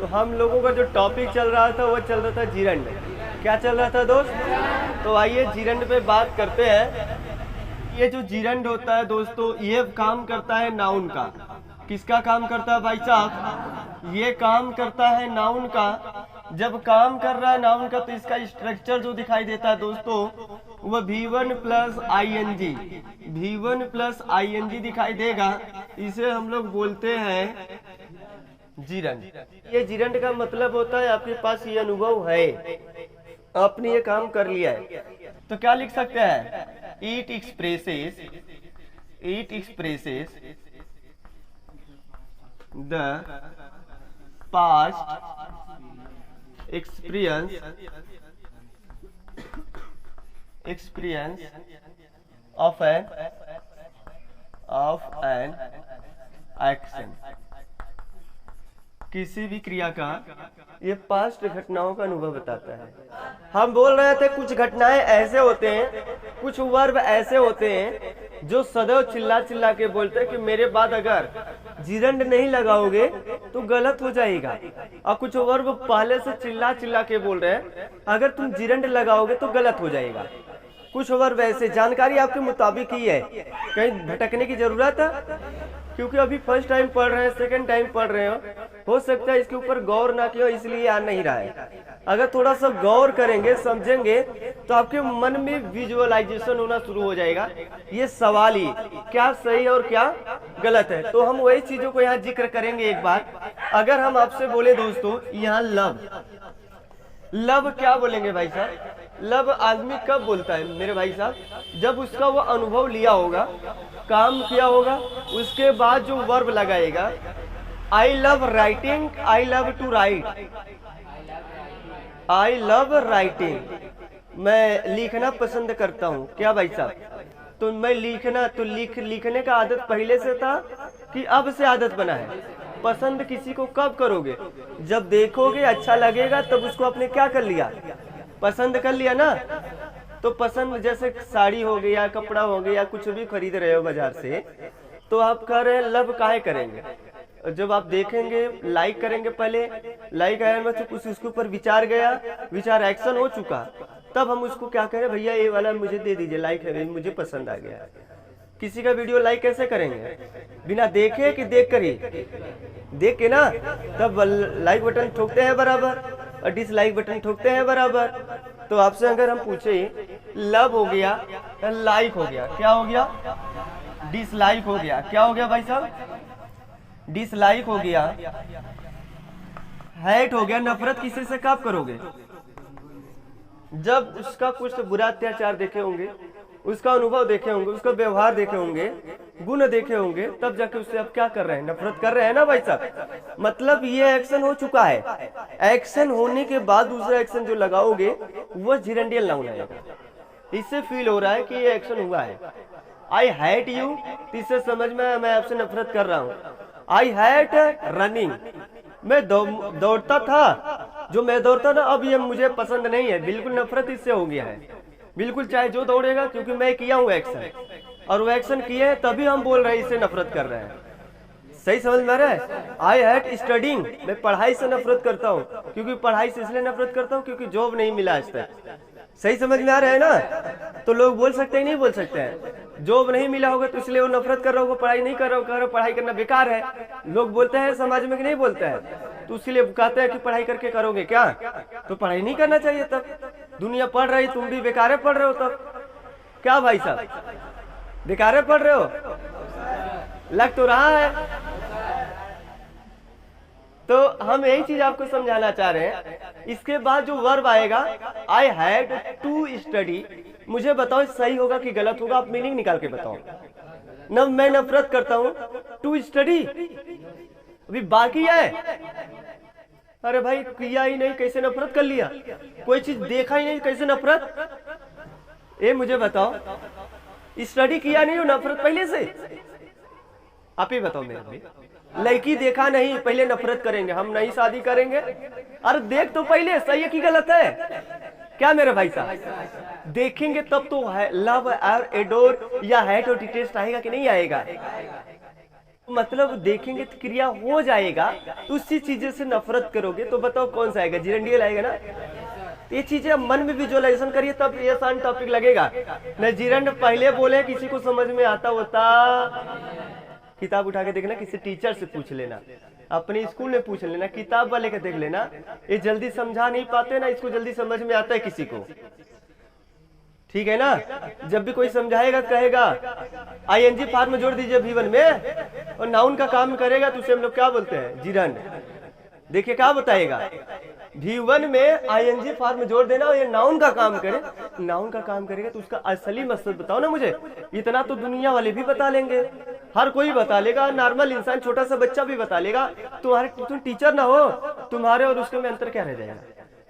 तो हम लोगों का जो टॉपिक चल रहा था वो चल रहा था जीरंड। क्या चल रहा था दोस्त? तो आइए जीरंड पे बात करते हैं। ये जो जीरंड होता है दोस्तों, ये काम करता है नाउन का। किसका काम करता है भाई साहब? ये काम करता है नाउन का। जब काम कर रहा है नाउन का तो इसका स्ट्रक्चर जो दिखाई देता है दोस्तों, वह V1 plus ING, V1 plus ING दिखाई देगा। इसे हम लोग बोलते हैं जीरंड। ये जीरंड का मतलब होता है आपके पास ये अनुभव है, आपने ये काम कर लिया है। तो क्या लिख सकते हैं? It expresses the past experience of an action। किसी भी क्रिया का ये पास्ट घटनाओं का अनुभव बताता है। हम बोल रहे थे कुछ घटनाएं ऐसे होते हैं, कुछ वर्ब ऐसे होते हैं जो सदैव चिल्ला चिल्ला के बोलते हैं कि मेरे बाद अगर जीरंड नहीं लगाओगे तो गलत हो जाएगा। और कुछ वर्ब पहले से चिल्ला चिल्ला के बोल रहे हैं अगर तुम जीरंड लगाओगे तो गलत हो जाएगा। कुछ वर्ब ऐसे, जानकारी आपके मुताबिक ही है, कहीं भटकने की जरूरत है? क्योंकि अभी फर्स्ट टाइम पढ़ रहे हैं, सेकंड टाइम पढ़ रहे हो सकता है इसके ऊपर गौर ना किया इसलिए याद नहीं रहा है। अगर थोड़ा सा गौर करेंगे, समझेंगे तो आपके मन में विजुअलाइजेशन होना शुरू हो जाएगा। ये सवाल ही क्या सही और क्या गलत है, तो हम वही चीजों को यहाँ जिक्र करेंगे एक बार। अगर हम आपसे बोले दोस्तों यहाँ लव क्या बोलेंगे भाई साहब? लव आदमी कब बोलता है मेरे भाई साहब? जब उसका वो अनुभव लिया होगा, काम किया होगा, उसके बाद जो वर्ब लगाएगा। I love writing, I love to write, I love writing, मैं लिखना पसंद करता हूँ। क्या भाई साहब? तो मैं लिखना, तो लिखने का आदत पहले से था कि अब से आदत बना है? पसंद किसी को कब करोगे? जब देखोगे अच्छा लगेगा तब उसको आपने क्या कर लिया? पसंद कर लिया ना। तो पसंद जैसे साड़ी हो गया, कपड़ा हो गया, कुछ भी खरीद रहे हो बाजार से, तो आप कह रहे हैं लव काहे करेंगे? जब आप देखेंगे लाइक करेंगे, पहले लाइक आया में तो कुछ उसके ऊपर विचार गया, विचार एक्शन हो चुका, तब हम उसको क्या करें, भैया ये वाला मुझे दे दीजिए, लाइक है, मुझे पसंद आ गया। किसी का वीडियो लाइक कैसे करेंगे? बिना देखे कि देख कर ही? देख के ना, तब लाइक बटन ठोकते हैं बराबर और डिसलाइक बटन ठोकते हैं बराबर। तो आपसे अगर हम पूछे लव हो गया, लाइक हो गया, क्या हो गया? डिसलाइक हो गया। क्या हो गया भाई साहब? डिसलाइक हो गया। हेट हो गया। नफरत किसी से कब करोगे? जब उसका कुछ बुरा अत्याचार देखे होंगे, उसका अनुभव देखे होंगे, उसका व्यवहार देखे होंगे, गुण देखे होंगे, तब जाके उससे आप क्या कर रहे हैं? नफरत कर रहे हैं ना भाई साहब। मतलब ये एक्शन हो चुका है। एक्शन होने के बाद दूसरा एक्शन जो लगाओगे वो जीरंडियल नाउन आएगा। इससे फील हो रहा है कि ये एक्शन हुआ है। आई हेट यू, इससे समझ में मैं आपसे नफरत कर रहा हूँ। आई हेट रनिंग, मैं दौड़ता था, जो मैं दौड़ता ना अब ये मुझे पसंद नहीं है, बिल्कुल नफरत इससे हो गया है। बिल्कुल चाहे जो दौड़ेगा, क्योंकि मैं किया हूँ एक्शन, और वो एक्शन किए हैं तभी हम बोल रहे हैं इससे नफरत कर रहे हैं। सही समझ में आ रहा है? आई हेट स्टडिंग, मैं पढ़ाई से नफरत करता हूँ, क्योंकि पढ़ाई से इसलिए नफरत करता हूँ क्योंकि जॉब नहीं मिला आज तक। सही समझ में आ रहा है ना? तो लोग बोल सकते हैं, नहीं बोल सकते हैं? जॉब नहीं मिला होगा तो इसलिए वो नफरत कर रहा होगा, पढ़ाई नहीं कर रहा होगा, कह रहा पढ़ाई करना बेकार है। लोग बोलते हैं समाज में कि नहीं बोलते हैं? तो इसलिए कहते हैं कि पढ़ाई करके करोगे क्या? तो पढ़ाई नहीं करना चाहिए। तब दुनिया पढ़ रही, तुम भी बेकारे पढ़ रहे हो। तब क्या भाई साहब, बेकारे पढ़ रहे हो? लग तो रहा है। तो हम यही चीज आपको समझाना चाह रहे हैं। इसके बाद जो वर्ब आएगा, आई हैड टू स्टडी, मुझे बताओ सही होगा कि गलत होगा? आप मीनिंग निकाल के बताओ न। मैं नफरत करता हूं, टू स्टडी अभी बाकी है। अरे भाई किया ही नहीं, कैसे नफरत कर लिया? कोई चीज देखा ही नहीं, कैसे नफरत? ये मुझे बताओ, स्टडी किया नहीं हो, नफरत पहले से? आप ही बताओ मेरे भाई। लड़की देखा नहीं, पहले नफरत करेंगे, हम नहीं शादी करेंगे। अरे देख तो पहले, सही है कि गलत है? क्या मेरे भाई साहब? देखेंगे तब तो है लव और एडोर या हेट और टेस्ट आएगा कि नहीं आएगा? मतलब देखेंगे तो क्रिया हो जाएगा, तो उसी चीजें से नफरत करोगे तो बताओ कौन सा आएगा, जिरंडियल आएगा ना। तो ये चीजें अब मन में विजुअलाइजेशन करिए तब ये आसान टॉपिक लगेगा। न जिरंड पहले बोले किसी को समझ में आता होता, किताब उठा के देखना, किसी टीचर से पूछ लेना, अपने स्कूल में पूछ लेना, किताब वाले का देख लेना, ये जल्दी समझा नहीं पाते ना, इसको जल्दी समझ में आता है किसी को, ठीक है ना। जब भी कोई समझाएगा कहेगा आईएनजी फॉर्म में जोड़ दीजिए V1 में, और नाउन का काम करेगा तो उसे हम लोग क्या बोलते हैं, जिरंड। देखिए क्या बताएगा, V1 में आईएनजी फॉर्म में जोड़ देना और ये नाउन का काम करे, नाउन का काम करेगा तो उसका असली मकसद बताओ ना मुझे। इतना तो दुनिया वाले भी बता लेंगे, हर कोई बता लेगा, नॉर्मल इंसान छोटा सा बच्चा भी बता लेगा। तुम टीचर ना हो, तुम्हारे और उसके में अंतर क्या रह जाएगा।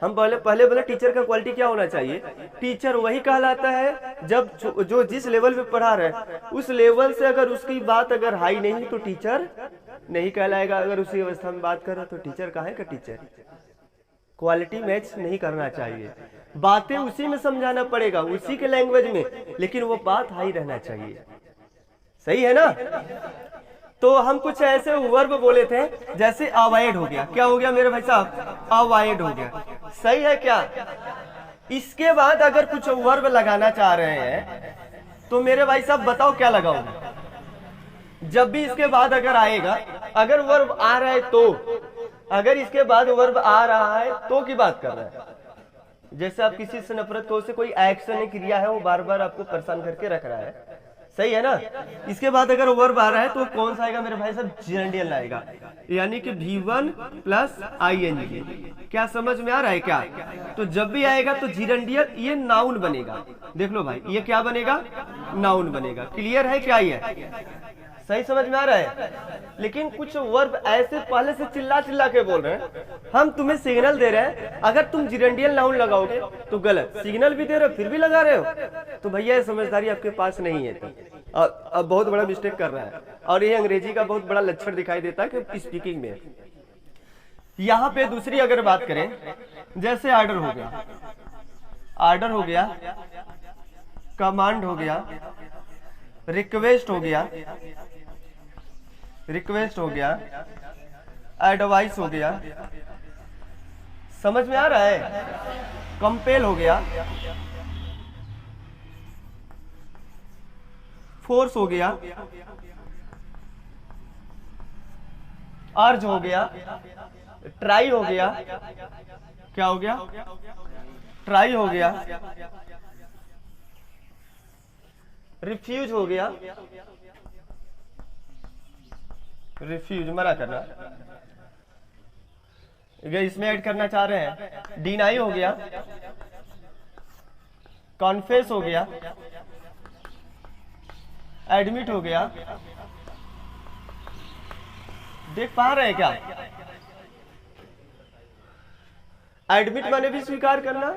हम पहले बोले टीचर का क्वालिटी क्या होना चाहिए। टीचर वही कहलाता है जब जो जिस लेवल पे पढ़ा रहे उस लेवल से अगर उसकी बात अगर हाई नहीं तो टीचर नहीं कहलाएगा। अगर उसी अवस्था में बात कर रहे तो टीचर कहाँ का टीचर। क्वालिटी मैच नहीं करना चाहिए, बातें उसी में समझाना पड़ेगा, उसी के लैंग्वेज में, लेकिन वो बात हाई रहना चाहिए। सही है ना। तो हम कुछ ऐसे वर्ब बोले थे जैसे अवॉइड हो गया। क्या हो गया मेरे भाई साहब, अवॉइड हो गया। सही है क्या। इसके बाद अगर कुछ वर्ब लगाना चाह रहे हैं तो मेरे भाई साहब बताओ क्या लगाओगे। जब भी इसके बाद अगर आएगा, अगर वर्ब आ रहा है तो, अगर इसके बाद वर्ब आ रहा है तो की बात कर रहा है। जैसे आप किसी से नफरत को, उससे कोई एक्शन क्रिया है वो बार बार आपको परेशान करके रख रहा है, सही है ना। इसके बाद अगर वर्ब आ रहा है तो कौन सा आएगा मेरे भाई साहब, जिरंडियल आएगा, यानी कि V1 प्लस ING। क्या समझ में आ रहा है क्या। तो जब भी आएगा तो जिरंडियल, ये नाउन बनेगा। देख लो भाई, ये क्या बनेगा, नाउन बनेगा। क्लियर है क्या, ये सही समझ में आ रहा है। लेकिन कुछ वर्ब ऐसे पहले से चिल्ला चिल्ला के बोल रहे हैं, हम तुम्हें सिग्नल दे रहे हैं, अगर तुम जिरंडियल नाउन लगाओगे तो गलत, सिग्नल भी दे रहे हो फिर भी लगा रहे हो, तो भैया ये समझदारी आपके पास नहीं है। तो अब बहुत बड़ा मिस्टेक कर रहा है, और ये अंग्रेजी का बहुत बड़ा लक्षण दिखाई देता है कि स्पीकिंग में। यहाँ पे दूसरी अगर बात करें, जैसे ऑर्डर हो गया, ऑर्डर हो गया, कमांड हो गया, रिक्वेस्ट हो गया, रिक्वेस्ट हो गया, एडवाइस हो गया, समझ में आ रहा है, कंपेल हो गया, फोर्स हो गया, अर्ज हो गया, ट्राई हो गया, क्या हो गया, ट्राई हो गया, रिफ्यूज हो गया, रिफ्यूज मना करना, इसमें ऐड करना चाह रहे हैं, डिनाई हो गया, कॉन्फेस हो गया, एडमिट हो गया। देख पा रहे हैं क्या, एडमिट माने भी स्वीकार करना,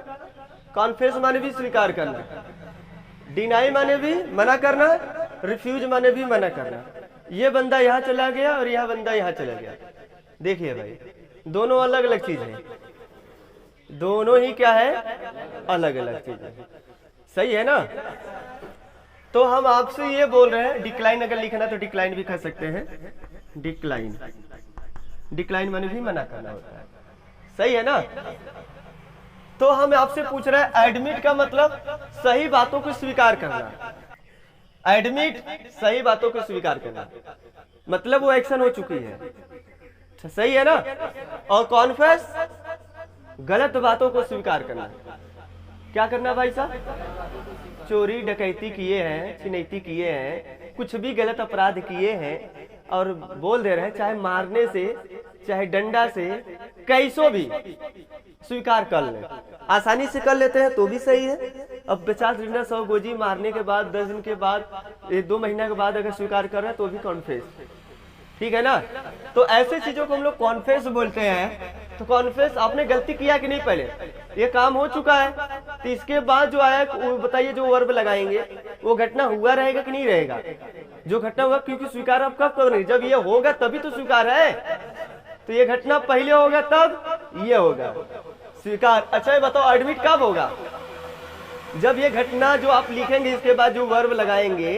कॉन्फेस माने भी स्वीकार करना, डिनाई माने भी मना करना, रिफ्यूज माने भी मना करना। ये बंदा यहाँ चला गया और यह बंदा यहाँ चला गया। देखिए भाई, दोनों अलग अलग चीज है, दोनों ही क्या है, अलग अलग चीज है, सही है ना। तो हम आपसे ये बोल रहे हैं, डिक्लाइन अगर लिखना तो डिक्लाइन भी कह सकते हैं, डिक्लाइन, डिक्लाइन माने भी मना करना होता है, सही है ना। तो हम आपसे पूछ रहे हैं, एडमिट का मतलब सही बातों को स्वीकार करना, एडमिट सही बातों को स्वीकार करना, मतलब वो एक्शन हो चुकी है, सही है ना। और कॉन्फेस गलत बातों को स्वीकार करना। क्या करना भाई साहब, चोरी डकैती किए हैं, छिनैती किए हैं, कुछ भी गलत अपराध किए हैं और बोल दे रहे हैं, चाहे मारने से चाहे डंडा से कैसो भी स्वीकार कर ले, आसानी से कर लेते हैं तो भी सही है। अब 50 डंडा 100 गोजी मारने के बाद 10 दिन के बाद 2 महीना के बाद अगर स्वीकार कर रहे हैं तो भी कॉन्फेस, ठीक है ना। तो ऐसे चीजों को हम लोग कॉन्फेस बोलते हैं। तो कॉन्फेस आपने गलती किया कि नहीं, पहले ये काम हो चुका है, तो इसके बाद जो आया बताइए, जो वर्ब लगाएंगे वो घटना हुआ रहेगा कि नहीं रहेगा, जो घटना हुआ, क्योंकि स्वीकार आप कब करोगे, जब ये होगा तभी तो स्वीकार है। तो ये घटना पहले होगा तब ये होगा स्वीकार। अच्छा ये बताओ, एडमिट कब होगा, जब ये घटना जो आप लिखेंगे इसके बाद जो वर्ब लगाएंगे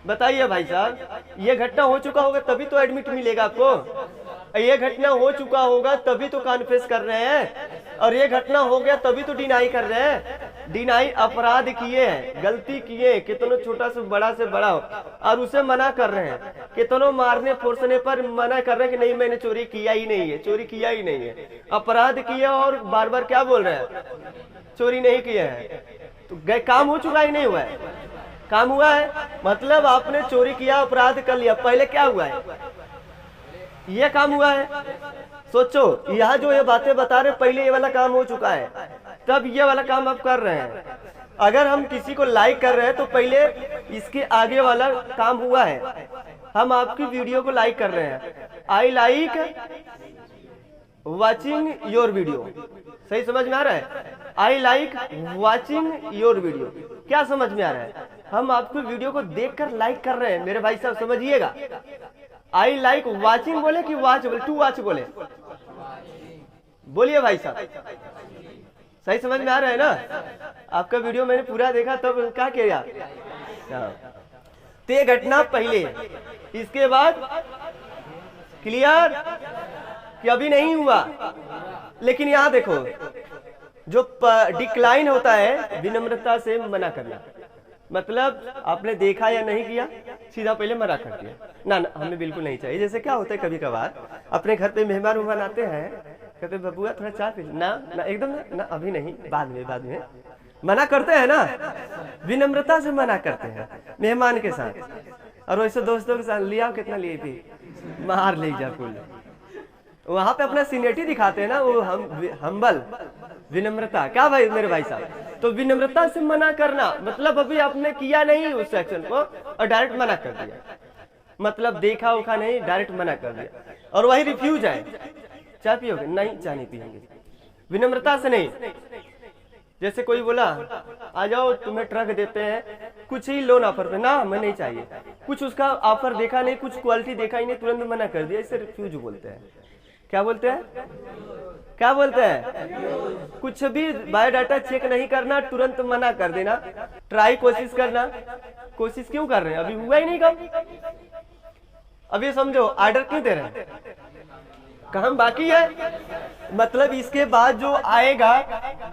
बताइए भाई साहब, ये घटना हो चुका होगा तभी तो एडमिट मिलेगा आपको। ये घटना हो चुका होगा तभी तो कॉन्फेस कर रहे हैं, और ये घटना हो गया तभी तो डिनाई कर रहे हैं। डिनाई अपराध किए हैं, गलती किए, कितनों छोटा से बड़ा हो, और उसे मना कर रहे हैं। कितनों मारने फोड़ने पर मना कर रहे हैं कि नहीं मैंने चोरी किया ही नहीं है, चोरी किया ही नहीं है। अपराध किया और बार बार क्या बोल रहे हैं, चोरी नहीं किया है। तो काम हो चुका ही नहीं हुआ है, काम हुआ है। मतलब आपने चोरी किया, अपराध कर लिया, पहले क्या हुआ है, ये काम हुआ है। सोचो, यहाँ जो ये बातें बता रहे पहले ये वाला काम हो चुका है, तब ये वाला काम आप कर रहे हैं। अगर हम किसी को लाइक कर रहे हैं तो पहले इसके आगे वाला काम हुआ है। हम आपकी वीडियो को लाइक कर रहे हैं, I like watching your video. सही समझ में आ रहा है? I like watching your video, क्या समझ में आ रहा है? हम आपको वीडियो को देखकर लाइक कर रहे हैं मेरे भाई साहब, समझिएगा। आई लाइक वॉचिंग बोले कि वॉच बोले, टू वॉच बोले, बोलिए भाई साहब, सही समझ में आ रहा है ना? आपका वीडियो मैंने पूरा देखा तब क्या किया। ते घटना पहले, इसके बाद क्लियर कि अभी नहीं हुआ। लेकिन यहाँ देखो, जो डिक्लाइन होता है विनम्रता से मना करना, मतलब आपने देखा या नहीं किया, सीधा पहले मना कर दिया ना, ना हमें बिल्कुल नहीं चाहिए। जैसे क्या होता है कभी कभार अपने घर पे मेहमान आते हैं, कहते बबुआ थोड़ा चाय पी, ना ना एकदम ना, ना अभी नहीं, बाद में मना करते हैं ना, विनम्रता से मना करते हैं मेहमान के साथ। और वैसे दोस्तों के साथ लिया कितना लिए भी मार ले जा कुल, वहां पे अपना सीनियरिटी दिखाते हैं ना, वो हम्बल विनम्रता। क्या भाई मेरे भाई साहब, तो विनम्रता से मना करना मतलब अभी आपने किया नहीं उस एक्शन को और डायरेक्ट मना कर दिया, मतलब देखा उखा नहीं, डायरेक्ट मना कर दिया। और वही रिफ्यूज है, चाय पियोगे? नहीं, चाय नहीं पियेंगे, विनम्रता से नहीं। जैसे कोई बोला आ जाओ तुम्हें ट्रक देते हैं, कुछ ही लोन ऑफर पे, ना मैं नहीं चाहिए, कुछ उसका ऑफर देखा नहीं, कुछ क्वालिटी देखा ही नहीं, तुरंत मना कर दिया, इसे रिफ्यूज बोलते हैं। क्या बोलते हैं, क्या बोलते हैं? कुछ भी बायोडाटा चेक नहीं करना, तुरंत मना कर देना, ट्राई कोशिश करना। कोशिश क्यों कर रहे हैं, अभी हुआ ही नहीं काम। अभी समझो ऑर्डर क्यों दे रहे हैं, काम बाकी है, मतलब इसके बाद जो आएगा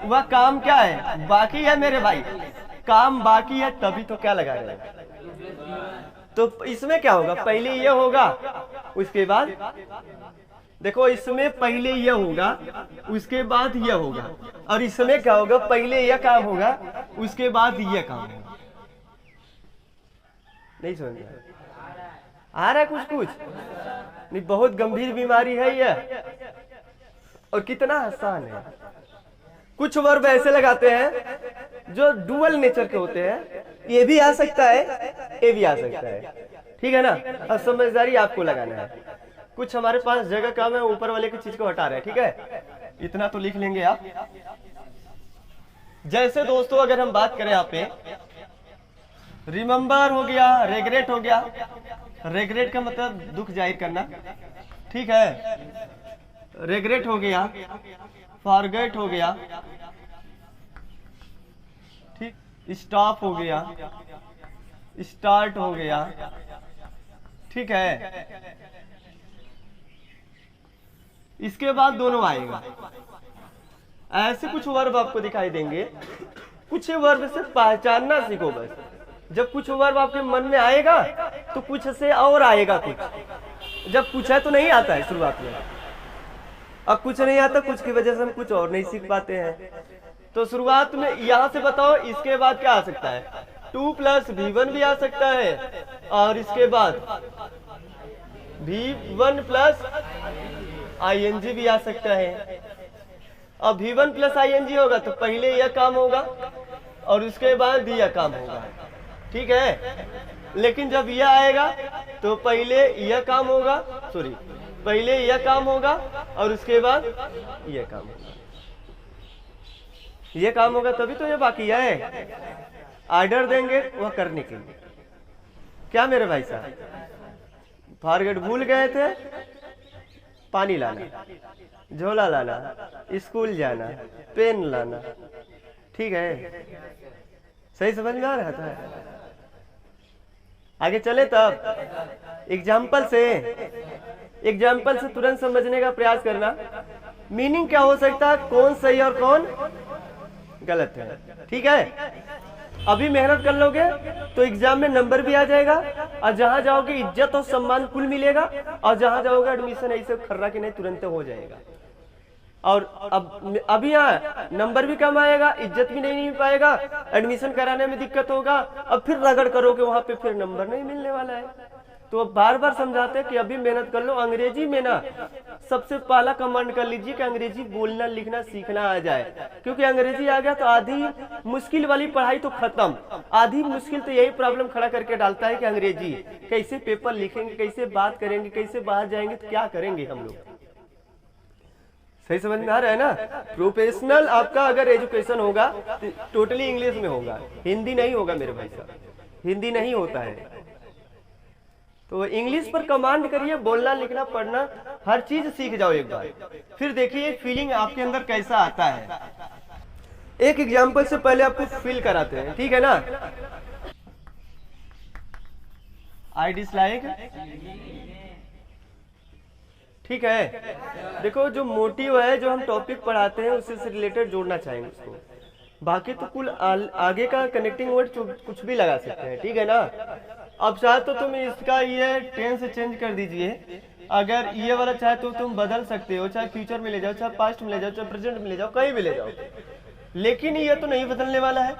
वह काम क्या है, बाकी है मेरे भाई, काम बाकी है, तभी तो क्या लगा रहे हैं। तो इसमें क्या होगा, पहले ये होगा उसके बाद देखो, इसमें पहले यह होगा उसके बाद यह होगा, और इसमें क्या होगा, पहले यह काम होगा उसके बाद यह काम होगा। नहीं समझ में आ रहा है? कुछ कुछ नहीं, बहुत गंभीर बीमारी है यह, और कितना आसान है। कुछ वर्ब ऐसे लगाते हैं जो डुअल नेचर के होते हैं, ये भी आ सकता है, ये भी आ सकता है, ठीक है ना? अब समझदारी आपको लगाना है। कुछ हमारे पास जगह कम है, ऊपर वाले की चीज को हटा रहे हैं, ठीक है, इतना तो लिख लेंगे आप। जैसे दोस्तों अगर हम बात करें यहाँ पे, रिमेम्बर हो गया, रेग्रेट हो गया। रेग्रेट का मतलब दुख जाहिर करना, ठीक है, रेग्रेट हो गया, फॉरगेट हो गया, ठीक, स्टॉप हो गया, स्टार्ट हो गया, ठीक है। इसके बाद दोनों आएगा, ऐसे कुछ वर्ब आपको दिखाई देंगे। कुछ वर्ब से पहचानना सीखो बस। जब कुछ वर्ब आपके मन में आएगा तो कुछ से और आएगा कुछ, जब कुछ है तो नहीं आता है शुरुआत में, अब कुछ नहीं आता, कुछ की वजह से हम कुछ और नहीं सीख पाते हैं। तो शुरुआत में यहाँ से बताओ, इसके बाद क्या आ सकता है, 2 + V1 भी आ सकता है, और इसके बाद V1 + ING भी आ सकता है। अब V1 + ING होगा तो पहले यह काम होगा और उसके बाद यह काम होगा, ठीक है। लेकिन जब यह आएगा तो पहले यह काम होगा, सॉरी, पहले यह काम होगा और उसके बाद यह काम होगा, यह काम होगा, तभी तो यह बाकी है। ऑर्डर देंगे वह करने के लिए। क्या मेरे भाई साहब, फॉरगेट भूल गए थे, पानी लाना, झोला लाना, स्कूल जाना, पेन लाना, ठीक है, सही समझ में आ रहा था। आगे चले तब एग्जाम्पल से तुरंत समझने का प्रयास करना। मीनिंग क्या हो सकता है, कौन सही और कौन गलत है। ठीक है, अभी मेहनत कर लोगे तो एग्जाम में नंबर भी आ जाएगा, और जहां जाओगे इज्जत और सम्मान कुल मिलेगा, और जहां जाओगे एडमिशन ऐसे खर्रा के नहीं तुरंत हो जाएगा। और अब अभी यहाँ नंबर भी कम आएगा, इज्जत भी नहीं मिल पाएगा, एडमिशन कराने में दिक्कत होगा, अब फिर रगड़ करोगे वहां पे, फिर नंबर नहीं मिलने वाला है। तो अब बार बार समझाते हैं कि अभी मेहनत कर लो। अंग्रेजी में ना सबसे पहला कमांड कर लीजिए कि अंग्रेजी बोलना लिखना सीखना आ जाए, क्योंकि अंग्रेजी आ गया तो आधी मुश्किल वाली पढ़ाई तो खत्म। आधी मुश्किल तो यही प्रॉब्लम खड़ा करके डालता है कि अंग्रेजी कैसे पेपर लिखेंगे, कैसे बात करेंगे, कैसे बाहर जाएंगे, तो क्या करेंगे हम लोग। सही समझ में आ रहा है ना। प्रोफेशनल आपका अगर एजुकेशन होगा तो टोटली इंग्लिश में होगा, हिंदी नहीं होगा मेरे भाई साहब, हिंदी नहीं होता है। तो इंग्लिश पर कमांड करिए, बोलना लिखना पढ़ना हर चीज सीख जाओ एक बार, फिर देखिए फीलिंग आपके अंदर कैसा आता है। एक एग्जाम्पल से पहले आपको फील कराते हैं, ठीक है ना। आई डिसलाइक, ठीक है। देखो जो मोटिव है, जो हम टॉपिक पढ़ाते हैं उससे रिलेटेड जोड़ना चाहेंगे उसको, बाकी तो कुल आगे का कनेक्टिंग वर्ड कुछ भी लगा सकते हैं, ठीक है ना। अब चाहे तो तुम इसका ये टेंस चेंज कर दीजिए, अगर ये वाला चाहे तो तुम बदल सकते हो, चाहे फ्यूचर में ले जाओ, चाहे पास्ट में ले जाओ, चाहे प्रेजेंट में ले जाओ, कहीं भी ले जाओ, लेकिन ये तो नहीं बदलने वाला है,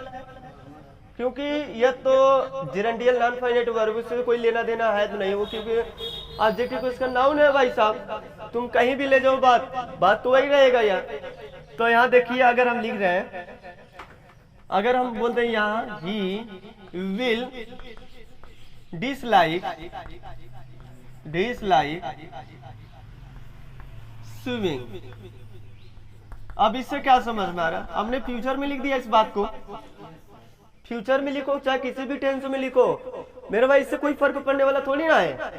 क्योंकि यह तो जेरेंडियल नॉन फाइनाइट वर्ब से कोई लेना देना है तो नहीं वो, क्योंकि ऑब्जेक्टिव को इसका नाउन है भाई साहब। तुम कहीं भी ले जाओ बात तो वही रहेगा यार। तो यहाँ देखिए, अगर हम लिख रहे हैं, अगर हम बोलते हैं यहाँ ही विल डिसलाइक स्विमिंग, अब इससे क्या समझ में आ रहा है, हमने फ्यूचर में लिख दिया इस बात को। फ्यूचर में लिखो चाहे किसी भी टेंस में लिखो मेरे भाई, इससे कोई फर्क पड़ने वाला थोड़ी ना है।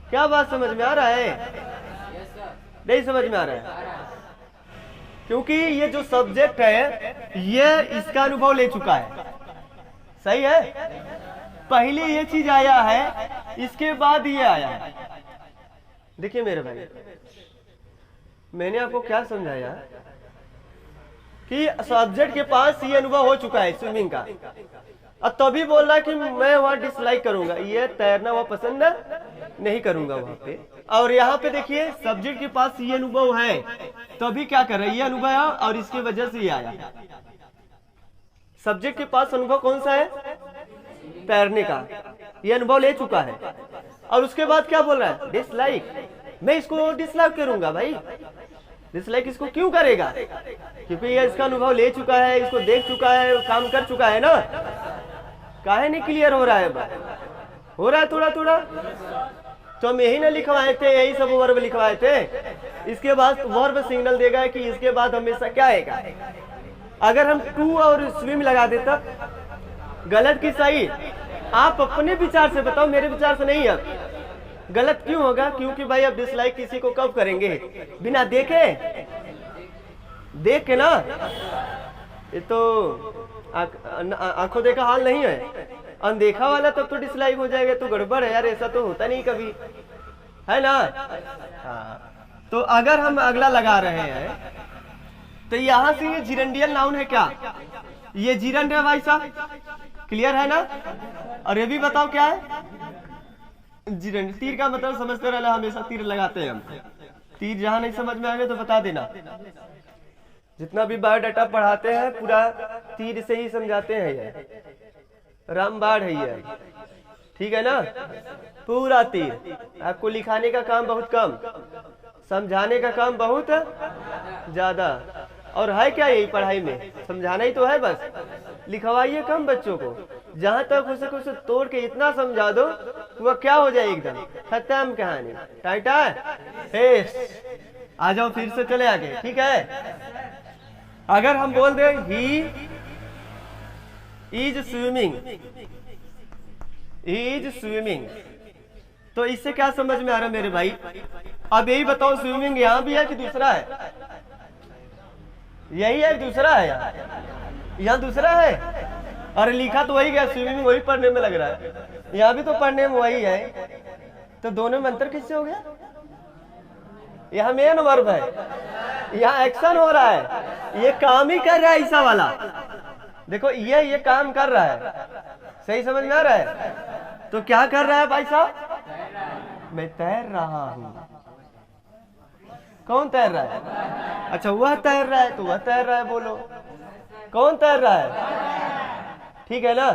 क्या बात समझ में आ रहा है, नहीं समझ में आ रहा है, क्योंकि ये जो सब्जेक्ट है ये इसका अनुभव ले चुका है, सही है। पहले ये चीज आया है, इसके बाद ये आया है। देखिए मेरे भाई, मैंने आपको क्या समझाया कि सब्जेक्ट के पास ये अनुभव हो चुका है स्विमिंग का, और तभी बोल रहा है कि मैं वहां डिसलाइक करूंगा, ये तैरना वहां पसंद नहीं करूंगा वहां पे। और यहाँ पे देखिए सब्जेक्ट के पास ये अनुभव है, तभी क्या कर रहा है, ये अनुभव है और इसकी वजह से ये आया। सब्जेक्ट के पास अनुभव कौन सा है, तैरने का, ये अनुभव ले चुका है, और उसके बाद क्या बोल रहा है, डिसलाइक। मैं इसको डिसलाइक करूंगा भाई, डिसलाइक इसको क्यों करेगा, क्योंकि ये इसका अनुभव ले चुका है, इसको देख चुका है, काम कर चुका है ना। काहे नहीं क्लियर हो रहा है बात, हो रहा है थोड़ा थोड़ा। तो हम यही ना लिखवाए थे, यही सब वर्ब लिखवाए थे, इसके बाद वर्ब सिग्नल देगा कि इसके बाद हमेशा क्या आएगा। अगर हम टू और स्विम लगा देता, गलत की सही आप अपने विचार से बताओ, मेरे विचार से नहीं। अब गलत क्यों होगा, क्योंकि भाई अब डिसलाइक किसी को कब करेंगे, बिना देखे, देख के ना। ये तो आंखों देखा हाल नहीं है, अनदेखा वाला तब तो डिसलाइक हो जाएगा, तो गड़बड़ है यार, ऐसा तो होता नहीं कभी, है ना। हाँ, तो अगर हम अगला लगा रहे हैं तो यहाँ से ये जिरेंडियल नाउन है क्या, ये जिरंड है भाई साहब, क्लियर है ना। और ये भी बताओ क्या है, जिरंड। तीर का मतलब समझते रहना, हमेशा तीर लगाते हैं हम, तीर जहां नहीं समझ में आगे तो बता देना। जितना भी बायोडाटा पढ़ाते हैं पूरा तीर से ही समझाते हैं, ये रामबाण है ये, ठीक है ना। पूरा तीर, आपको लिखाने का काम बहुत कम, समझाने का काम बहुत ज्यादा। और है क्या यही पढ़ाई में, समझाना ही तो है बस, लिखवाइए कम बच्चों को, जहां तक हो सके उसे तोड़ के इतना समझा दो वह क्या हो जाए, एकदम खत्म कहानी, टाइटा आ जाओ फिर से चले आगे, ठीक है। अगर हम बोल दे ही इज स्विमिंग, तो इससे क्या समझ में आ रहा है मेरे भाई। अब यही बताओ, स्विमिंग यहाँ भी है कि दूसरा है, यही है दूसरा है, यहाँ दूसरा है। अरे लिखा तो वही गया, स्विमिंग वही पढ़ने में लग रहा है, यहाँ भी तो पढ़ने में वही है, तो दोनों में अंतर किससे हो गया? यहाँ मेन वर्ब है, यहाँ एक्शन हो रहा है, ये काम ही कर रहा है ईसा वाला। देखो ये काम कर रहा है, सही समझ में आ रहा है? तो क्या कर रहा है भाई साहब? मैं तैर रहा हूं। कौन तैर रहा है? अच्छा वह तैर रहा है, तो वह तैर रहा है, बोलो कौन तैर रहा है? ठीक है ना?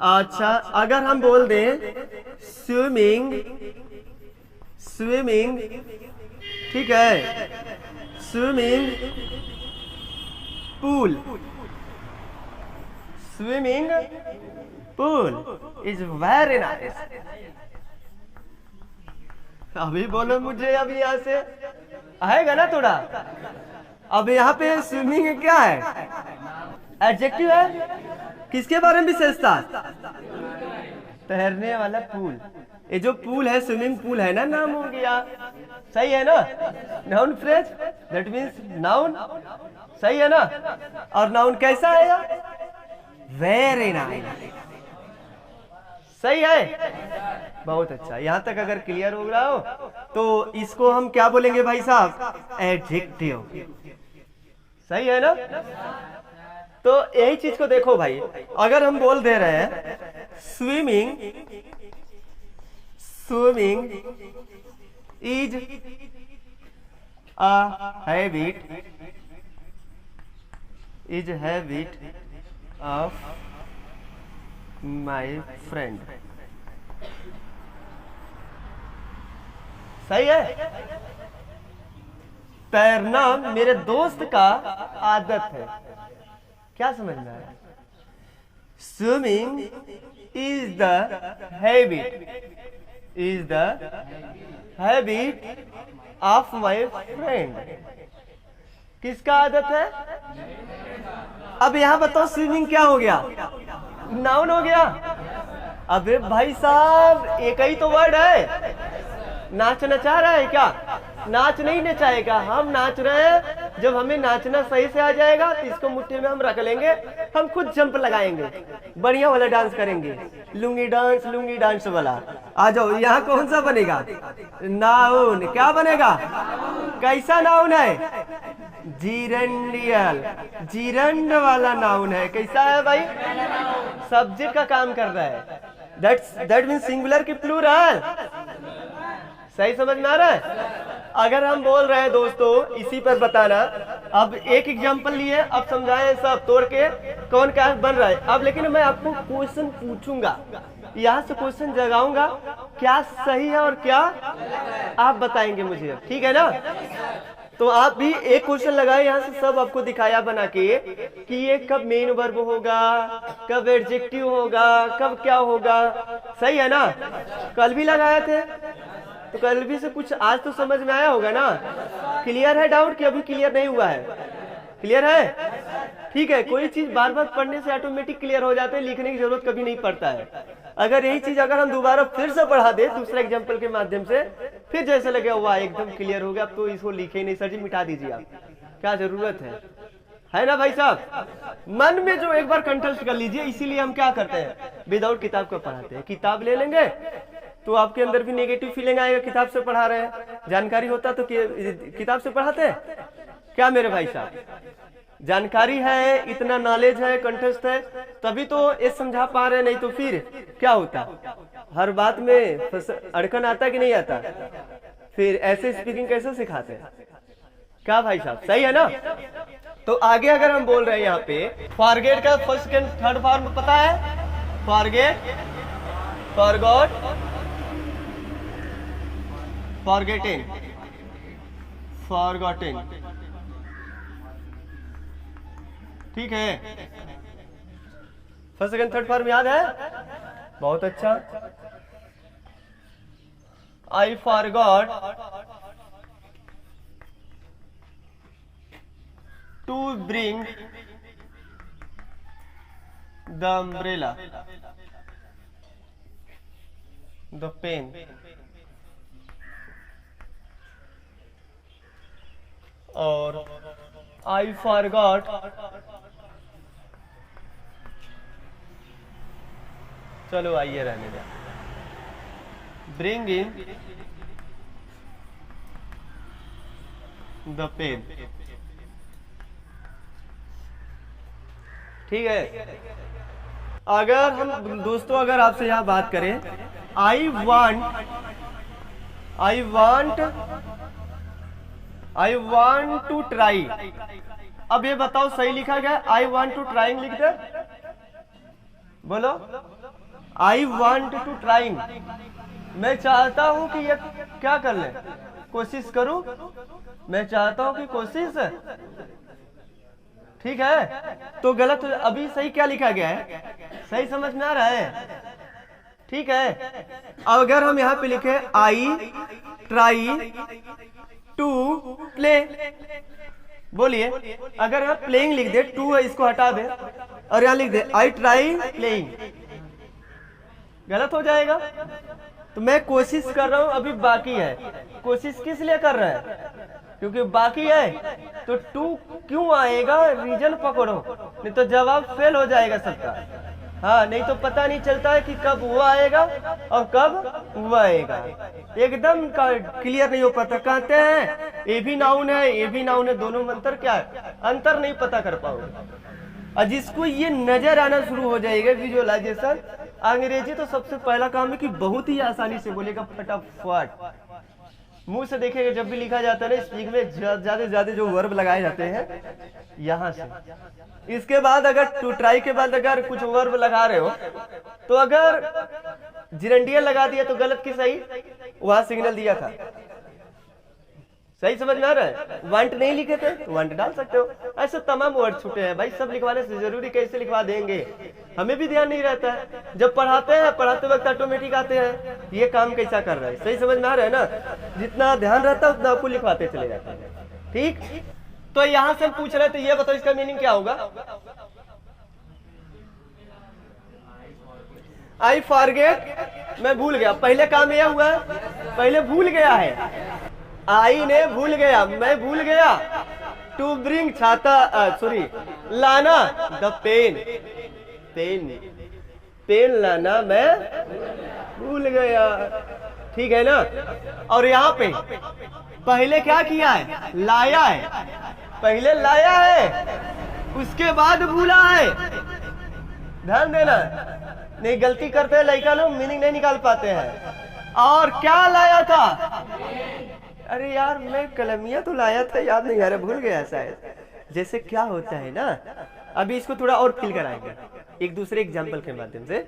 अच्छा अगर हम बोल दें स्विमिंग, स्विमिंग, ठीक है, swimming pool, swimming pool is very nice. अभी बोलो मुझे, अभी यहाँ से आएगा ना थोड़ा। अब यहाँ पे स्विमिंग क्या है? एडजेक्टिव है, किसके बारे में विशेषता? तैरने वाला पूल। ये जो पूल है स्विमिंग पूल है ना, नाम हो गया, सही है ना? Noun phrase, that means noun, सही है ना? और नाउन कैसा आएगा? वेरी नाइस, सही है, बहुत अच्छा। यहां तक अगर क्लियर हो रहा हो तो इसको हम क्या बोलेंगे भाई साहब? एडजेक्टिव, सही है ना? तो यही चीज को देखो भाई, अगर हम बोल दे रहे हैं swimming, swimming is a habit, is habit of my friend, सही है? तैरना मेरे दोस्त का आदत है। क्या समझ में आया? Swimming is the habit, is the habit of my friend. किसका आदत है? अब यहां बताओ स्विमिंग क्या हो गया? नाउन हो गया। अबे भाई साहब एक ही तो वर्ड है, नाच नचा रहा है क्या? नाच नहीं नचाएगा, हम नाच रहे हैं। जब हमें नाचना सही से आ जाएगा तो इसको मुट्ठी में हम रख लेंगे, हम खुद जंप लगाएंगे, बढ़िया वाला डांस करेंगे, लुंगी डांस वाला। आ जाओ, यहाँ कौन सा बनेगा? नाउन। क्या बनेगा? कैसा नाउन है? जीरेंडियल, जीरंड वाला नाउन है। कैसा है भाई? सब्जेक्ट का काम कर रहा है, दैट मीन सिंगुलर की प्लूरल। सही समझ में आ रहा है? अगर हम बोल रहे हैं दोस्तों इसी पर बताना, अब एक एग्जांपल लिए, अब समझाएं सब तोड़ के कौन क्या बन रहा है। अब लेकिन मैं आपको क्वेश्चन पूछूंगा, यहाँ से क्वेश्चन जगाऊंगा, क्या सही है और क्या आप बताएंगे मुझे, ठीक है ना? तो आप भी एक क्वेश्चन लगाए, यहाँ से सब आपको दिखाया बना के कि ये कब मेन वर्ब होगा, कब एडजेक्टिव होगा, कब क्या होगा, सही है ना? कल भी लगाए थे, तो कल भी से कुछ आज तो समझ में आया होगा ना? क्लियर है डाउट कि अभी क्लियर नहीं हुआ है? क्लियर है? ठीक है। कोई चीज बार बार पढ़ने से ऑटोमेटिक क्लियर हो जाते हैं, लिखने की जरूरत कभी नहीं पड़ता है। अगर यही चीज अगर हम दोबारा फिर से पढ़ा दे दूसरे एग्जाम्पल के माध्यम से, फिर जैसे लगे वाह एकदम क्लियर हो गया, अब तो इसको लिखे ही नहीं, सर जी मिटा दीजिए आप, क्या जरूरत है ना भाई साहब? मन में जो एक बार कंठस्थ कर लीजिए। इसीलिए हम क्या करते हैं, विदाउट किताब को पढ़ाते हैं। किताब ले लेंगे तो आपके अंदर भी नेगेटिव फीलिंग आएगा, किताब से पढ़ा रहे हैं। जानकारी होता तो किताब से पढ़ाते हैं क्या मेरे भाई साहब? जानकारी है, इतना नॉलेज है, कंठस्थ है, तभी तो ये समझा पा रहे, नहीं तो फिर क्या होता? हर बात में अड़कन आता कि नहीं आता? फिर ऐसे स्पीकिंग कैसे सिखाते हैं? क्या भाई साहब, सही है ना? तो आगे अगर हम बोल रहे हैं यहाँ पे फॉरगेट का फर्स्ट सेकंड थर्ड फॉर्म पता है? फॉरगेट, फॉरगॉट, फॉरगेटिंग, फॉरगॉटिंग, ठीक है। फर्स्ट सेकंड थर्ड फॉर्म याद है? बहुत अच्छा। I forgot to bring the umbrella, the pen, और आई फॉरगॉट, चलो आइए रहने दे। Bring in the pen. ठीक है। अगर हम दोस्तों अगर आपसे यहां बात करें, आई वांट टू ट्राई। अब ये बताओ सही लिखा गया? आई वांट टू ट्राइंग लिख दे, बोलो। आई वांट टू ट्राइंग, मैं चाहता हूं कि ये क्या कर ले, कोशिश करूं। मैं चाहता हूं कि कोशिश, ठीक है। तो गलत, अभी सही क्या लिखा गया है? सही समझ में आ रहा है? ठीक है। अगर हम यहाँ पे लिखे आई ट्राई टू प्ले, बोलिए। अगर यहाँ प्लेइंग लिख दे, टू है इसको हटा दे और यहाँ लिख दे आई ट्राई प्लेइंग, गलत हो जाएगा। तो मैं कोशिश कर रहा हूं, अभी बाकी है। कोशिश किस लिए कर रहे हैं? क्योंकि बाकी है। तो टू क्यों आएगा, रीजन पकड़ो, नहीं तो जवाब फेल हो जाएगा सबका। हाँ, नहीं तो पता नहीं चलता है कि कब वो आएगा और कब वो आएगा, एकदम क्लियर नहीं हो पाता। कहते हैं ए भी नाउन है, ए भी नाउन है, दोनों में अंतर क्या है? अंतर नहीं पता कर पाओगे। और जिसको ये नजर आना शुरू हो जाएगा, विजुअलाइजेशन, अंग्रेजी तो सबसे पहला काम है कि बहुत ही आसानी से बोलेगा, फटाफट मुंह से देखेगा। जब भी लिखा जाता है ना स्पीक में, ज्यादा ज्यादा जो वर्ब लगाए जाते हैं यहां से। इसके बाद अगर टू ट्राई के बाद अगर कुछ वर्ब लगा रहे हो, तो अगर जिरंडिया लगा दिया तो गलत की सही, वहां सिग्नल दिया था। सही समझ में आ रहा है? वांट नहीं लिखे थे तो वांट डाल सकते हो। ऐसे तमाम वर्ड छूटे हैं भाई, सब लिखवाने से जरूरी कैसे लिखवा देंगे, हमें भी ध्यान नहीं रहता है। जब पढ़ाते हैं, पढ़ाते वक्त ऑटोमेटिक आते हैं, ये काम कैसा कर रहा है। सही समझ में आ रहा है ना? जितना ध्यान रहता है उतना आपको लिखवाते चले जाते हैं। ठीक, तो यहां से हम पूछ रहे थे, ये बताओ इसका मीनिंग क्या होगा? आई फॉरगेट, मैं भूल गया। पहले काम यह हुआ है, पहले भूल गया है। आई ने भूल गया, मैं भूल गया। टू ब्रिंग, छाता, सॉरी, लाना, द पेन, पेन लाना मैं भूल गया। ठीक है ना? और यहाँ पे पहले क्या किया है? लाया है। पहले लाया है, उसके बाद भूला है। ध्यान देना, नहीं गलती करते हैं लड़का लोग, मीनिंग नहीं निकाल पाते हैं। और क्या लाया था? अरे यार, मैं कलमिया तो लाया था, याद नहीं आ रहा, भूल गया शायद। जैसे क्या होता है ना, अभी इसको थोड़ा और फील कराएंगे एक दूसरे एग्जाम्पल के माध्यम से,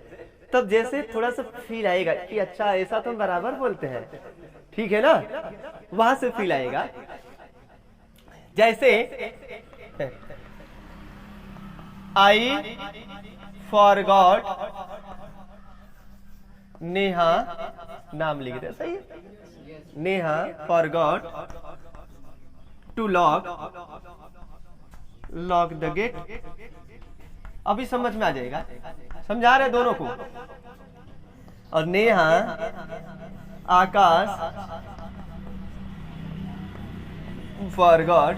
तब जैसे थोड़ा सा फील आएगा कि अच्छा ऐसा तो हम बराबर बोलते हैं। ठीक है ना? वहां से फील आएगा। जैसे आई फॉरगॉट, नेहा नाम लिख दे, सही है? Neha forgot to lock the gate. अभी समझ में आ जाएगा, समझा रहे दोनों को। और नेहा, आकाश, फॉरगॉट,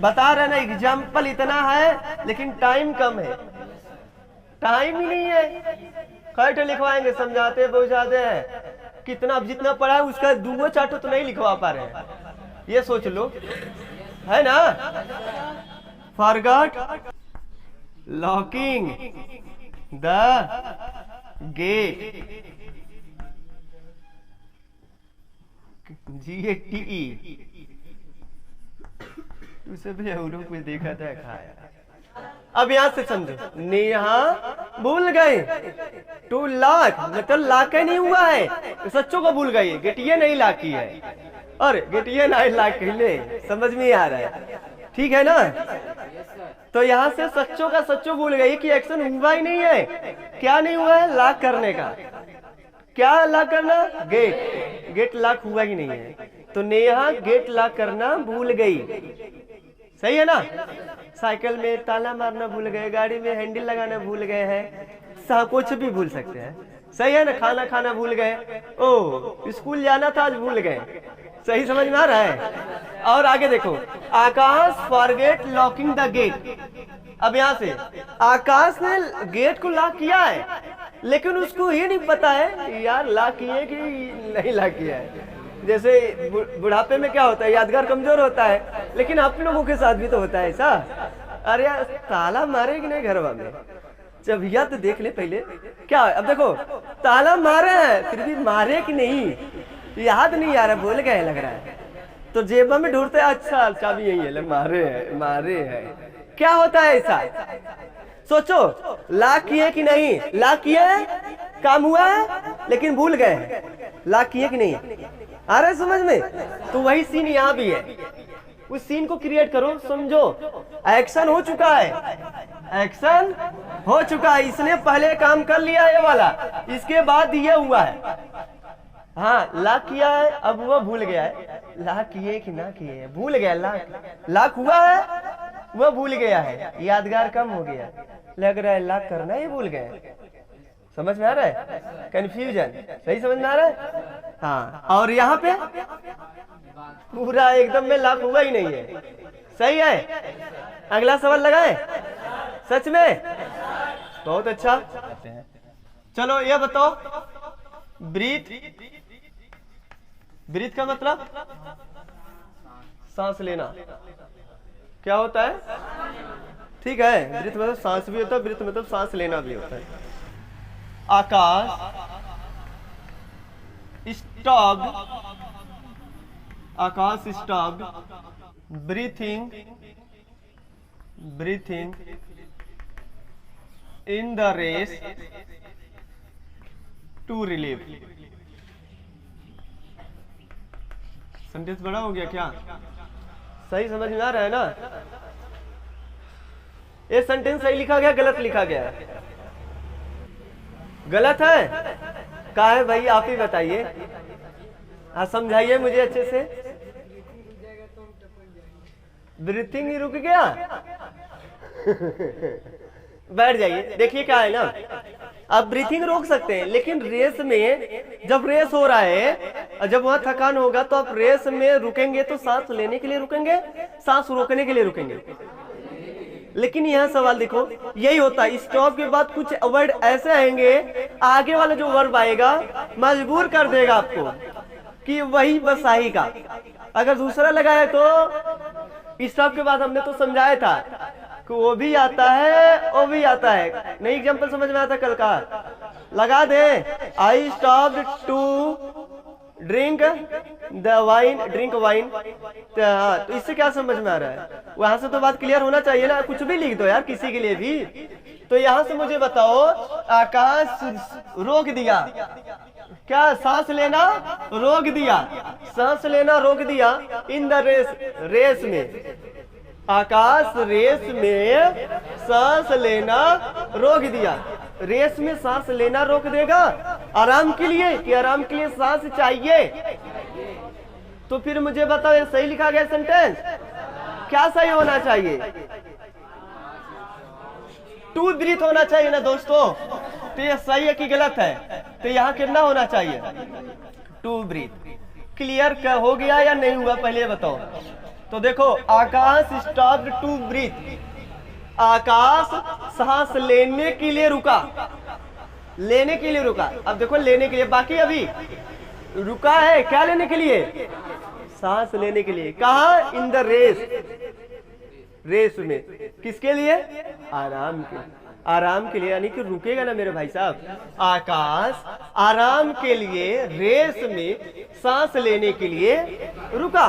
बता रहे ना, एग्जाम्पल इतना है लेकिन टाइम कम है, टाइम ही नहीं है। खैर लिखवाएंगे, समझाते बुझाते हैं। कितना, अब जितना पढ़ा है उसका दूगो चाटो तो नहीं लिखवा पा रहे हैं, ये सोच लो, है ना? Forgot locking the gate, GATE, उसे भी यूट्यूब पे देखा था, खाया। अब यहां से समझो, नेहा भूल गए टू लॉक, मतलब लॉक नहीं हुआ है, तो सच्चों को भूल गई, गेटिए नहीं लॉक की है। और गेटिए नहीं लॉक की ले, समझ में आ रहा है? ठीक है ना? तो यहाँ से सच्चों का सच्चों भूल गई कि एक्शन हुआ ही नहीं है। क्या नहीं हुआ है? लॉक करने का। क्या लॉक करना? गेट लॉक हुआ ही नहीं है, तो नेहा गेट लॉक करना भूल गई। सही है ना? साइकिल में ताला मारना भूल गए, गाड़ी में हैंडल लगाना भूल गए हैं, कुछ भी भूल सकते हैं। सही है ना? खाना खाना भूल गए, ओ स्कूल जाना था आज भूल गए। सही समझ में आ रहा है? और आगे देखो, आकाश फॉरगेट लॉकिंग द गेट। अब यहाँ से आकाश ने गेट को लॉक किया है, लेकिन उसको ये नहीं पता है यार ला किए कि नहीं ला किया है। जैसे बुढ़ापे में क्या होता है, यादगार कमजोर होता है, लेकिन आप लोगों के साथ भी तो होता है ऐसा। अरे यार ताला मारे कि नहीं घरवा में, जब या तो देख ले पहले क्या। अब देखो ताला मारे है फिर भी मारे कि नहीं याद नहीं आ रहा, भूल गए लग रहा है, तो जेबा में ढूंढते हैं, अच्छा चाबी यही है, मारे है मारे है। क्या होता है ऐसा, सोचो लाख किए कि नहीं, लाख किए काम हुआ है लेकिन भूल गए, लाख किए कि नहीं, आ रहा है समझ में। तो वही सीन यहाँ भी है, उस सीन को क्रिएट करो, समझो एक्शन हो चुका है, एक्शन हो चुका है, इसने पहले काम कर लिया ये वाला, इसके बाद ये हुआ है। हाँ लाख किया है, अब वो भूल गया है, लाख किए कि ना किए भूल गया, लाख हुआ है वो भूल गया है, यादगार कम हो गया, लग रहा है लाख करना ही भूल गए। समझ में आ रहा है, कंफ्यूजन सही समझ में आ रहा है। हाँ और यहाँ पे पूरा एकदम में लाख हुआ ही नहीं है, सही है। अगला सवाल लगाए, सच में बहुत अच्छा। चलो ये बताओ ब्रीथ, ब्रीथ का मतलब सांस लेना, क्या होता है, ठीक है। ब्रीथ मतलब सांस भी होता है, ब्रीथ मतलब सांस लेना भी होता है। Akash stop, Akash stop breathing, breathing in the race to relieve. Sentence बड़ा हो गया क्या, सही समझ में आ रहा है ना। ये सेंटेंस सही लिखा गया गलत लिखा गया है, गलत है क्या है भाई, आप ही बताइए, हाँ समझाइए मुझे अच्छे से। ब्रीथिंग ही रुक गया बैठ जाइए, देखिए क्या है ना, आप ब्रीथिंग रोक सकते हैं, लेकिन रेस में जब रेस हो रहा है, जब वहां थकान होगा तो आप रेस में रुकेंगे तो सांस लेने के लिए रुकेंगे, सांस रोकने के लिए रुकेंगे। लेकिन यह सवाल देखो यही होता है, स्टॉप के बाद कुछ वर्ड ऐसे आएंगे, आगे वाला जो वर्ब आएगा मजबूर कर देगा आपको कि वही बस आएगा। अगर दूसरा लगाया तो स्टॉप के बाद हमने तो समझाया था कि वो भी आता है वो भी आता है, नहीं एग्जाम्पल समझ में आता कल का, लगा दे I stop to drink the wine, drink wine. तो इससे क्या समझ में आ रहा है, वहां से तो बात क्लियर होना चाहिए ना, कुछ भी लिख दो यार किसी के लिए भी। तो यहां से मुझे बताओ आकाश रोक दिया, क्या सांस लेना रोक दिया, सांस लेना रोक दिया इन द रेस, रेस में, आकाश रेस में सांस लेना रोक दिया। रेस में सांस लेना रोक देगा आराम के लिए, कि आराम के लिए सांस चाहिए। तो फिर मुझे बताओ ये सही लिखा गया सेंटेंस, क्या सही होना चाहिए, टू ब्रीथ होना चाहिए ना दोस्तों। तो ये सही है कि गलत है, तो यहाँ कितना होना चाहिए, टू ब्रीथ। क्लियर हो गया या नहीं हुआ पहले बताओ। तो देखो आकाश स्टॉप टू ब्रीथ, आकाश सांस लेने के लिए रुका, लेने के लिए रुका। अब देखो लेने के लिए, बाकी अभी रुका है क्या लेने के लिए, सांस लेने के लिए। कहा इन द रेस, रेस में किसके लिए, आराम के, आराम के लिए, यानी कि रुकेगा ना मेरे भाई साहब। आकाश आराम के लिए रेस में सांस लेने के लिए रुका।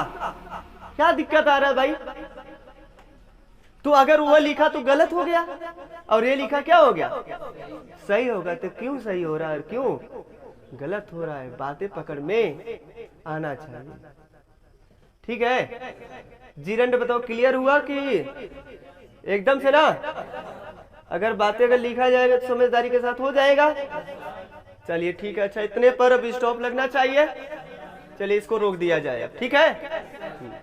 क्या दिक्कत आ रहा है भाई, तो अगर वो लिखा तो गलत हो गया और ये लिखा क्या हो गया, सही होगा। तो क्यों सही हो रहा है, क्यों गलत हो रहा है, बातें पकड़ में आना चाहिए। ठीक है जीरंड बताओ क्लियर हुआ कि एकदम से ना, अगर बातें अगर लिखा जाएगा तो समझदारी के साथ हो जाएगा। चलिए ठीक है, अच्छा इतने पर अब स्टॉप लगना चाहिए, चलिए इसको रोक दिया जाए अब, ठीक है।